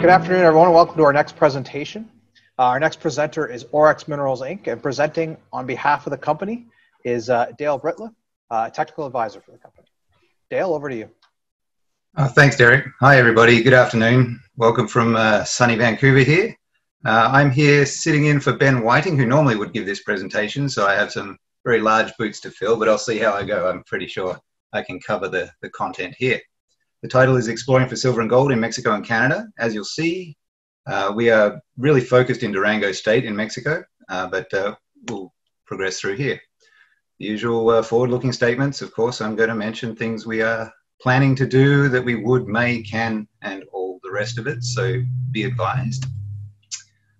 Good afternoon, everyone, and welcome to our next presentation. Our next presenter is Orex Minerals, Inc., and presenting on behalf of the company is Dale Brittliffe, technical advisor for the company. Dale, over to you. Thanks, Derek. Hi, everybody. Good afternoon. Welcome from sunny Vancouver here. I'm here sitting in for Ben Whiting, who normally would give this presentation, so I have some very large boots to fill, but I'll see how I go. I'm pretty sure I can cover the content here. The title is Exploring for Silver and Gold in Mexico and Canada. As you'll see, we are really focused in Durango State in Mexico, but we'll progress through here. The usual forward-looking statements. Of course, I'm going to mention things we are planning to do that we would, may, can, and all the rest of it, so be advised.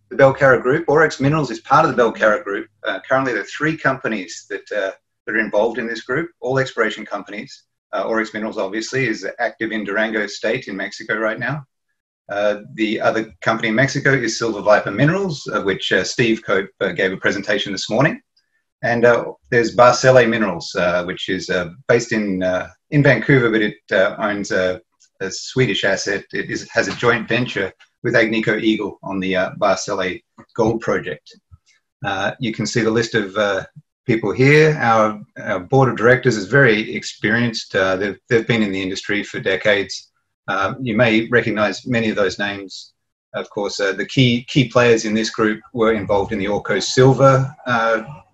The Belcarra Group, Orex Minerals is part of the Belcarra Group. Currently, there are 3 companies that are involved in this group, all exploration companies. Orex Minerals, obviously, is active in Durango State in Mexico right now. The other company in Mexico is Brittliffe Minerals, of which Steve Cope gave a presentation this morning. And there's Barcele Minerals, which is based in Vancouver, but it owns a Swedish asset. It has a joint venture with Agnico Eagle on the Barcele Gold Project. You can see the list of people here. Our board of directors is very experienced. They've been in the industry for decades. You may recognize many of those names. Of course, the key players in this group were involved in the Orco Silver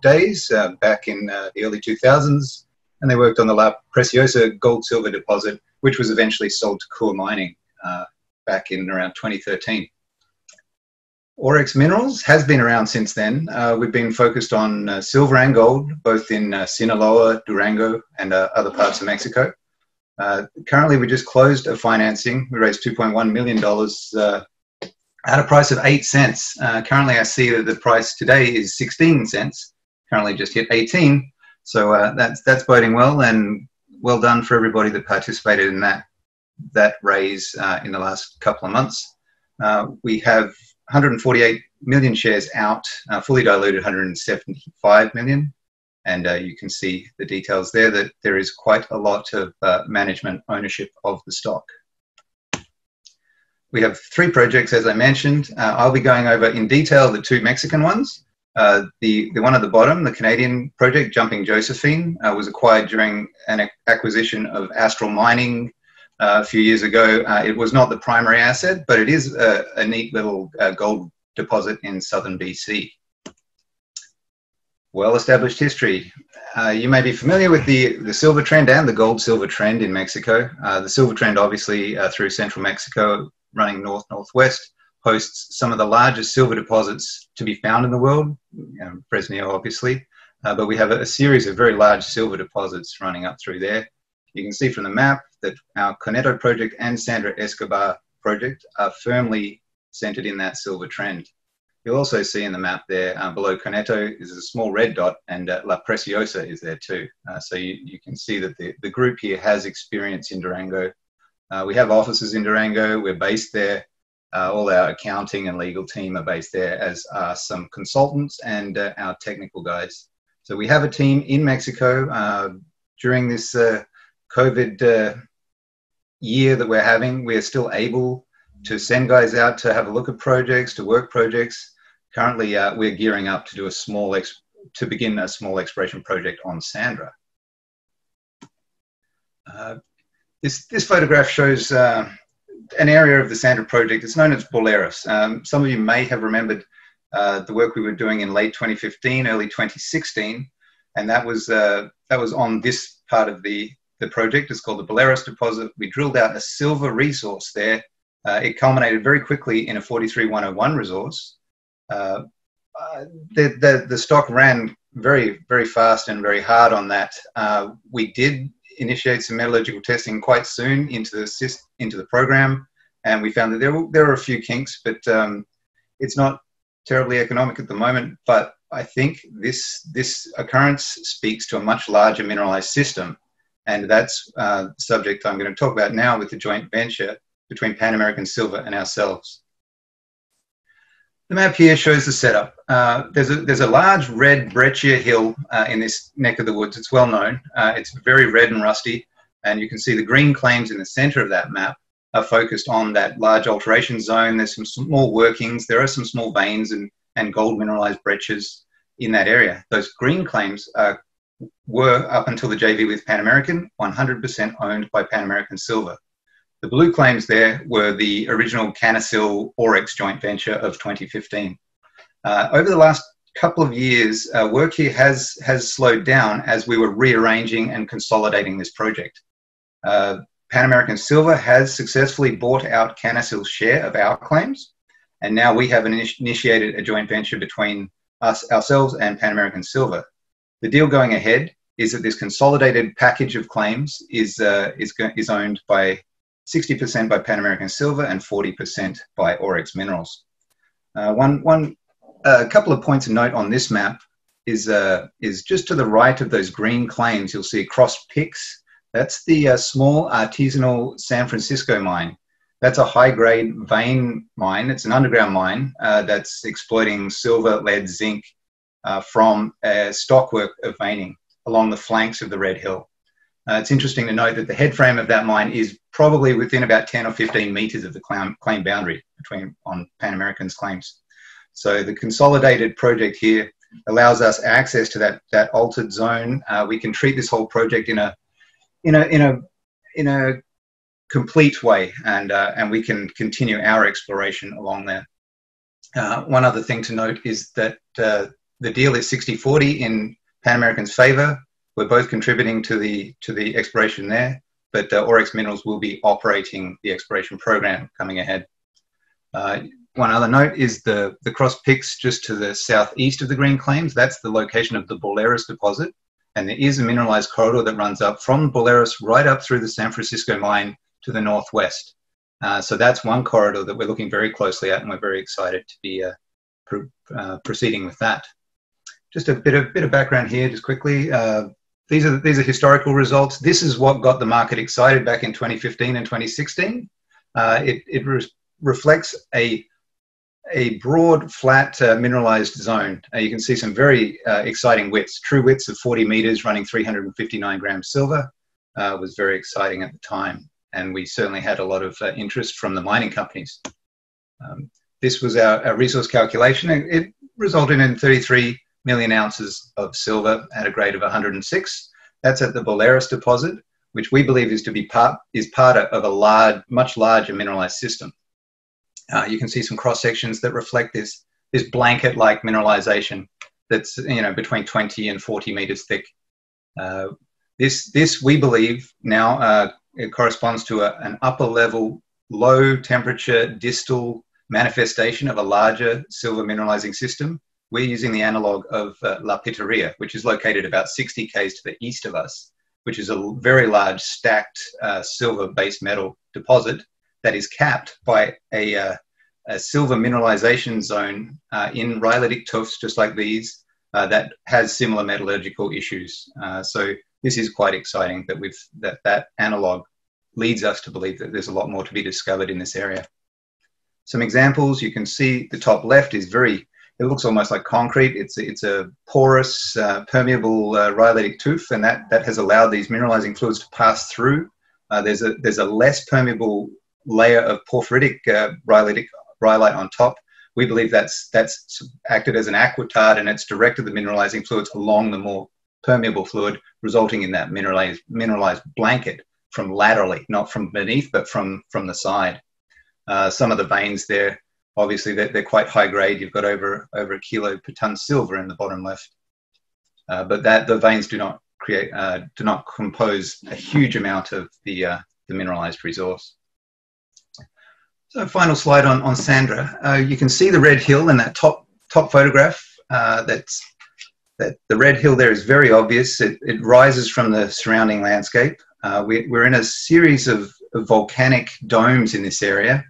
days back in the early 2000s, and they worked on the La Preciosa gold-silver deposit, which was eventually sold to Coeur Mining back in around 2013. Orex Minerals has been around since then. We've been focused on silver and gold, both in Sinaloa, Durango, and other parts of Mexico. Currently, we just closed a financing. We raised $2.1 million at a price of 8 cents. Currently, I see that the price today is 16 cents. Currently, just hit 18. So that's boding well, and well done for everybody that participated in that raise in the last couple of months. We have 148 million shares out, fully diluted 175 million. And you can see the details there that there is quite a lot of management ownership of the stock. We have 3 projects, as I mentioned. I'll be going over in detail the 2 Mexican ones. The one at the bottom, the Canadian project, Jumping Josephine, was acquired during an acquisition of Astral Mining a few years ago. It was not the primary asset, but it is a neat little gold deposit in southern BC. Well-established history. You may be familiar with the silver trend and the gold-silver trend in Mexico. The silver trend, obviously, through central Mexico, running north-northwest, hosts some of the largest silver deposits to be found in the world, Fresnillo, obviously. But we have a series of very large silver deposits running up through there. You can see from the map that our Coneto project and Sandra Escobar project are firmly centered in that silver trend. You'll also see in the map there below Coneto is a small red dot, and La Preciosa is there too. So you can see that the group here has experience in Durango. We have offices in Durango. We're based there. All our accounting and legal team are based there, as are some consultants and our technical guys. So we have a team in Mexico. During this COVID year that we're having, we're still able to send guys out to have a look at projects, to work projects. Currently, we're gearing up to do to begin a small exploration project on Sandra. This photograph shows an area of the Sandra project. It's known as Boleros. Some of you may have remembered the work we were doing in late 2015, early 2016, and that was on this part of the project. It's called the Boleros deposit. We drilled out a silver resource there. It culminated very quickly in a 43-101 resource. The stock ran very, very fast and very hard on that. We did initiate some metallurgical testing quite soon into the program, and we found that there were a few kinks, but it's not terribly economic at the moment. But I think this occurrence speaks to a much larger mineralized system, and that's the subject I'm going to talk about now with the joint venture between Pan American Silver and ourselves. The map here shows the setup. There's a large red breccia hill in this neck of the woods. It's well known. It's very red and rusty, and you can see the green claims in the center of that map are focused on that large alteration zone. There's some small workings. There are some small veins and gold mineralized breccias in that area. Those green claims were, up until the JV with Pan American, 100% owned by Pan American Silver. The blue claims there were the original Canasil Orex joint venture of 2015. Over the last couple of years, work here has slowed down as we were rearranging and consolidating this project. Pan American Silver has successfully bought out Canasil's share of our claims, and now we have initiated a joint venture between ourselves and Pan American Silver. The deal going ahead is that this consolidated package of claims is owned by 60% by Pan American Silver and 40% by Orex Minerals. A couple of points of note on this map is just to the right of those green claims, you'll see Cross Pix. That's the small artisanal San Francisco mine. That's a high-grade vein mine. It's an underground mine that's exploiting silver, lead, zinc from a stockwork of veining along the flanks of the Red Hill. It's interesting to note that the head frame of that mine is probably within about 10 or 15 meters of the claim boundary on Pan American's claims. So the consolidated project here allows us access to that altered zone. We can treat this whole project in a complete way, and we can continue our exploration along there. One other thing to note is that the deal is 60-40 in Pan American's favor. We're both contributing to the exploration there, but Orex Minerals will be operating the exploration program coming ahead. One other note is the Cross Pix just to the southeast of the green claims. That's the location of the Boleros deposit, and there is a mineralized corridor that runs up from Boleros right up through the San Francisco mine to the northwest. So that's one corridor that we're looking very closely at, and we're very excited to be proceeding with that. Just a bit of background here, just quickly. These are historical results. This is what got the market excited back in 2015 and 2016. It reflects a broad, flat, mineralized zone. You can see some very exciting widths. True widths of 40 meters, running 359 grams silver. Was very exciting at the time, and we certainly had a lot of interest from the mining companies. This was our resource calculation. It resulted in 33 million ounces of silver at a grade of 106. That's at the Boleros deposit, which we believe is part of a much larger mineralized system. You can see some cross sections that reflect this blanket-like mineralization that's between 20 and 40 meters thick. This we believe now it corresponds to an upper level, low temperature distal manifestation of a larger silver mineralizing system. We're using the analog of La Piteria, which is located about 60 km to the east of us, which is a very large stacked silver base metal deposit that is capped by a silver mineralization zone in rhyolitic tuffs, just like these, that has similar metallurgical issues. So this is quite exciting that analog leads us to believe that there's a lot more to be discovered in this area. Some examples, you can see the top left is it looks almost like concrete. It's a porous, permeable rhyolitic tuff, and that has allowed these mineralizing fluids to pass through. There's a less permeable layer of porphyritic rhyolite on top. We believe that's acted as an aquitard, and it's directed the mineralizing fluids along the more permeable fluid, resulting in that mineralized blanket from laterally, not from beneath, but from the side. Some of the veins there, obviously, they're quite high grade. You've got over a kilo per ton silver in the bottom left, but the veins do not compose a huge amount of the mineralized resource. So, final slide on Sandra. You can see the Red Hill in that top photograph. That the Red Hill there is very obvious. It rises from the surrounding landscape. We're in a series of volcanic domes in this area.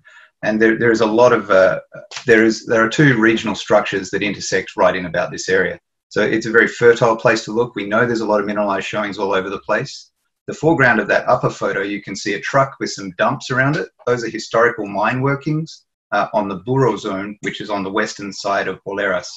And there is a lot of, there are two regional structures that intersect right in about this area. So it's a very fertile place to look. We know there's a lot of mineralized showings all over the place. The foreground of that upper photo, you can see a truck with some dumps around it. Those are historical mine workings on the Burro zone, which is on the western side of Boleros.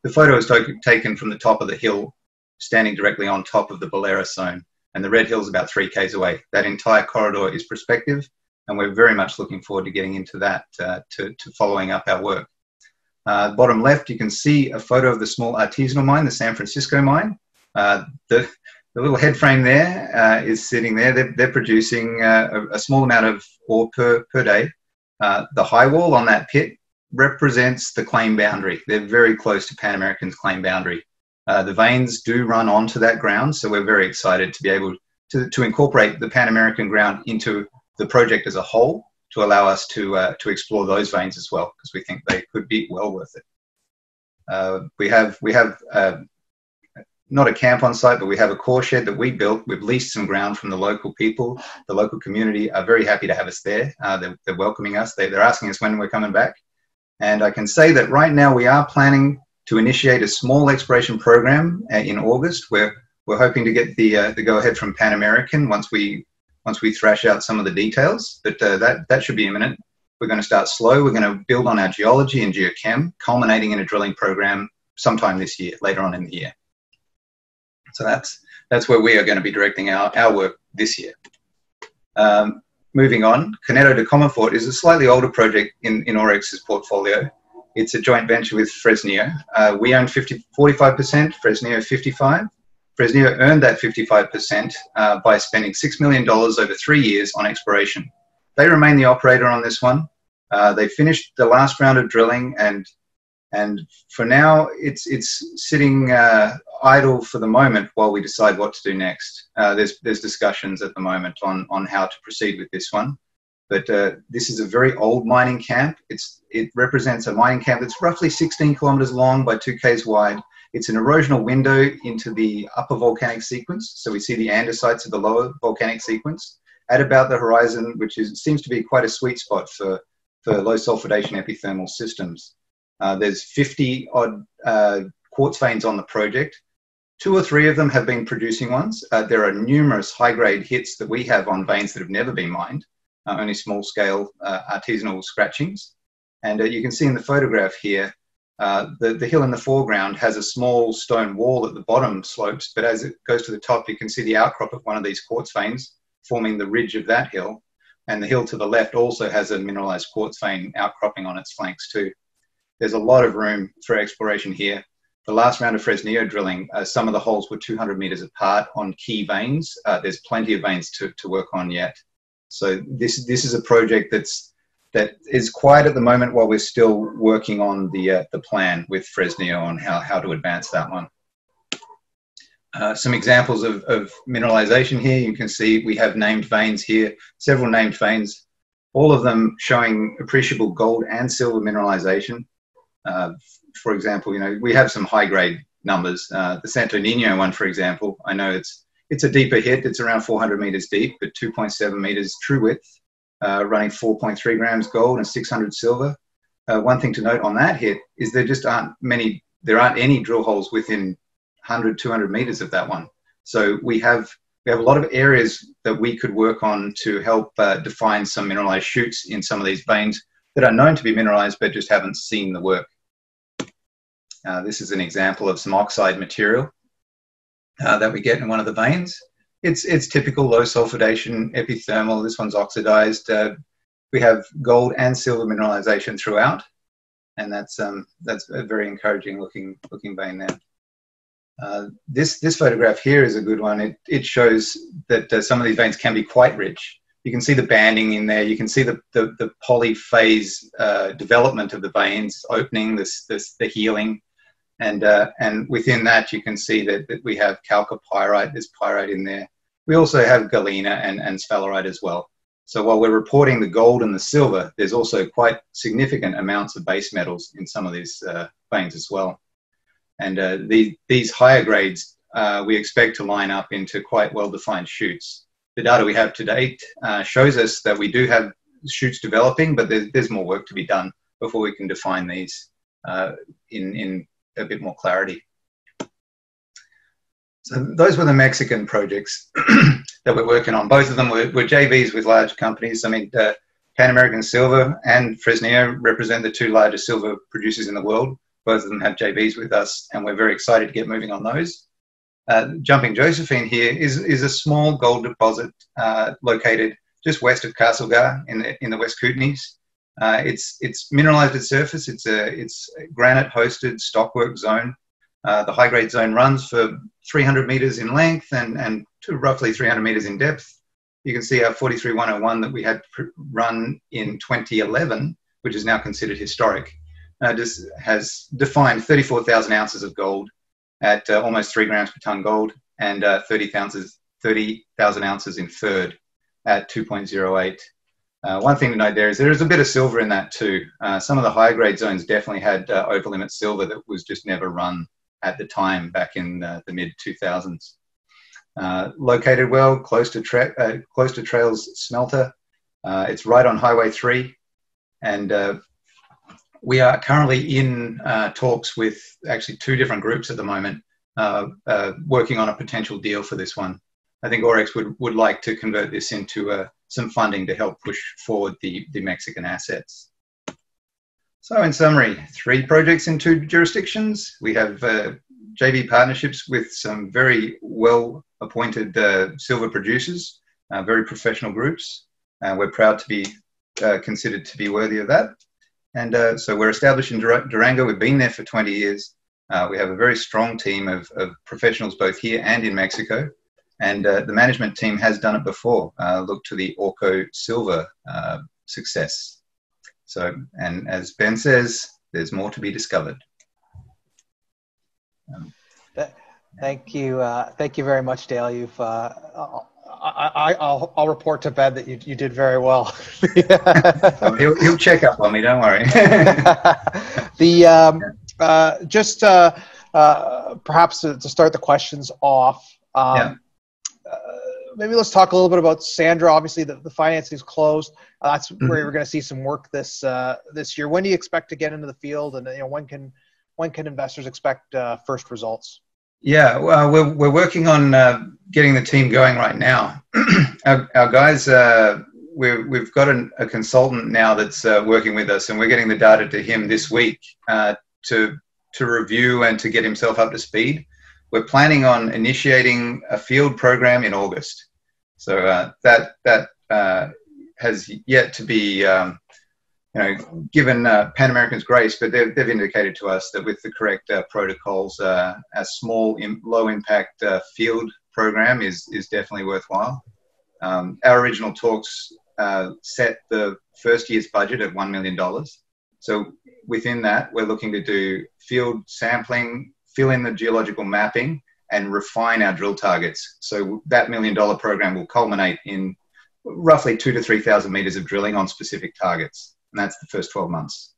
The photo is taken from the top of the hill, standing directly on top of the Boleros zone. And the Red Hill is about 3 km away. That entire corridor is prospective. and we're very much looking forward to getting into that, to following up our work. Bottom left, you can see a photo of the small artisanal mine, the San Francisco mine. The little head frame there is sitting there. They're producing a small amount of ore per day. The high wall on that pit represents the claim boundary. They're very close to Pan American's claim boundary. The veins do run onto that ground, so we're very excited to be able to incorporate the Pan American ground into the project as a whole, to allow us to explore those veins as well, because we think they could be well worth it. We have not a camp on site, but we have a core shed that we built. We've leased some ground from the local people. The local community are very happy to have us there. They're welcoming us. They're asking us when we're coming back. And I can say that right now we are planning to initiate a small exploration program in August, where we're hoping to get the go-ahead from Pan American once we thrash out some of the details. But that should be imminent. We're going to start slow. We're going to build on our geology and geochem, culminating in a drilling program sometime this year, later on in the year. So that's where we are going to be directing our work this year. Moving on, Coneto de Comonfort is a slightly older project in Orex's portfolio. It's a joint venture with Fresnillo. We own 45%, Fresnillo 55%. Fresnillo earned that 55% by spending $6 million over 3 years on exploration. They remain the operator on this one. They finished the last round of drilling, and for now it's sitting idle for the moment while we decide what to do next. There's discussions at the moment on how to proceed with this one. But this is a very old mining camp. It represents a mining camp that's roughly 16 kilometers long by 2 k's wide. It's an erosional window into the upper volcanic sequence. So we see the andesites of the lower volcanic sequence at about the horizon, which seems to be quite a sweet spot for low sulfidation epithermal systems. There's 50 odd quartz veins on the project. 2 or 3 of them have been producing ones. There are numerous high-grade hits that we have on veins that have never been mined, only small-scale artisanal scratchings. And you can see in the photograph here, the hill in the foreground has a small stone wall at the bottom slopes, but as it goes to the top, you can see the outcrop of one of these quartz veins forming the ridge of that hill. And the hill to the left also has a mineralized quartz vein outcropping on its flanks too. There's a lot of room for exploration here. The last round of Fresnillo drilling, some of the holes were 200 meters apart on key veins. There's plenty of veins to work on yet. So this is a project that is quiet at the moment while we're still working on the plan with Fresnillo on how to advance that one. Some examples of mineralization here. You can see we have named veins here, several named veins, all of them showing appreciable gold and silver mineralization. For example, we have some high-grade numbers. The Santo Nino one, for example, I know it's a deeper hit. It's around 400 meters deep, but 2.7 meters true width, running 4.3 grams gold and 600 silver. One thing to note on that hit is there aren't any drill holes within 100, 200 meters of that one. So we have a lot of areas that we could work on to help define some mineralized shoots in some of these veins that are known to be mineralized but just haven't seen the work. This is an example of some oxide material that we get in one of the veins. It's typical low sulfidation epithermal. This one's oxidized. We have gold and silver mineralization throughout, and that's a very encouraging looking vein there. This photograph here is a good one. It shows that some of these veins can be quite rich. You can see the banding in there. You can see the polyphase development of the veins, opening, the healing. And within that, you can see that we have chalcopyrite, there's pyrite in there. We also have galena and sphalerite as well. So while we're reporting the gold and the silver, there's also quite significant amounts of base metals in some of these veins as well. And these higher grades, we expect to line up into quite well-defined shoots. The data we have to date shows us that we do have shoots developing, but there's more work to be done before we can define these in a bit more clarity. So those were the Mexican projects that we're working on. Both of them were JVs with large companies. I mean, Pan American Silver and Fresnillo represent the 2 largest silver producers in the world. Both of them have JVs with us, and we're very excited to get moving on those. Jumping Josephine here is a small gold deposit located just west of Castlegar in the West Kootenays. It's mineralized at surface. It's a granite-hosted stockwork zone. The high-grade zone runs for 300 meters in length and to roughly 300 meters in depth. You can see our 43101 that we had run in 2011, which is now considered historic, just has defined 34,000 ounces of gold at almost 3 grams per ton gold and 30,000 ounces inferred at 2.08. One thing to note there is there is a bit of silver in that too. Some of the higher grade zones definitely had over limit silver that was just never run at the time back in the mid 2000s. Located well, close to Trails Smelter. It's right on Highway 3, and we are currently in talks with actually 2 different groups at the moment, working on a potential deal for this one. I think Orex would like to convert this into some funding to help push forward the Mexican assets. So in summary, 3 projects in 2 jurisdictions. We have JV partnerships with some very well-appointed silver producers, very professional groups. We're proud to be considered to be worthy of that. And so we're established in Durango. We've been there for 20 years. We have a very strong team of professionals both here and in Mexico. And the management team has done it before. Look to the Orco Silver success. So, and as Ben says, there's more to be discovered. Thank you very much, Dale. You've I'll report to Ben that you did very well. He'll check up on me. Don't worry. Perhaps to start the questions off. Maybe let's talk a little bit about Sandra. Obviously, the financing is closed. That's where we're going to see some work this year. When do you expect to get into the field, and when can investors expect first results? Yeah, well, we're working on getting the team going right now. Our guys, we've got a consultant now that's working with us, and we're getting the data to him this week to review and to get himself up to speed. We're planning on initiating a field program in August. So that has yet to be, given Pan American's grace, but they've indicated to us that with the correct protocols, a small, low impact field program is definitely worthwhile. Our original talks set the first year's budget at $1 million. So within that, we're looking to do field sampling, fill in the geological mapping, and refine our drill targets. So that $1 million program will culminate in roughly 2,000 to 3,000 meters of drilling on specific targets. And that's the first 12 months,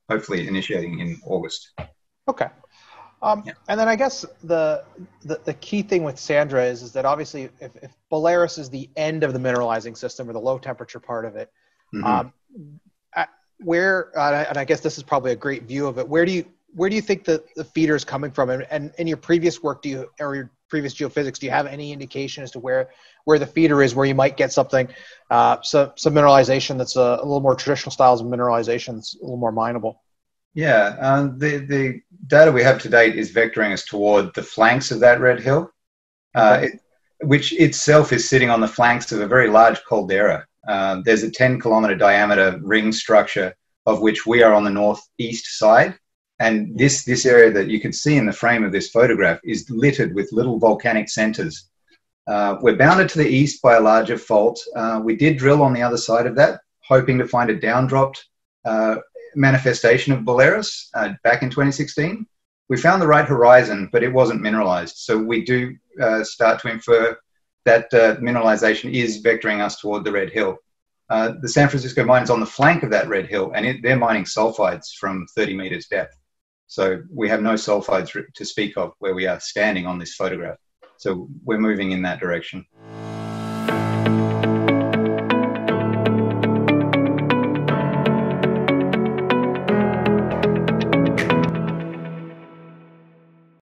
hopefully initiating in August. Okay. And then I guess the key thing with Sandra is that obviously if Bolaris is the end of the mineralizing system or the low temperature part of it, and I guess this is probably a great view of it, where do you think the feeder is coming from? And in your previous work, or your previous geophysics, do you have any indication as to where the feeder is, where you might get something, some mineralization that's a little more traditional styles of mineralization that's a little more mineable? Yeah, the data we have to date is vectoring us toward the flanks of that red hill, which itself is sitting on the flanks of a very large caldera. There's a 10-kilometer diameter ring structure of which we are on the northeast side. And this area that you can see in the frame of this photograph is littered with little volcanic centers. We're bounded to the east by a larger fault. We did drill on the other side of that, hoping to find a downdropped manifestation of Bolaris back in 2016. We found the right horizon, but it wasn't mineralized. So we do start to infer that mineralization is vectoring us toward the Red Hill. The San Francisco mine is on the flank of that Red Hill, and they're mining sulfides from 30 meters depth. So we have no sulfides to speak of where we are standing on this photograph. So we're moving in that direction.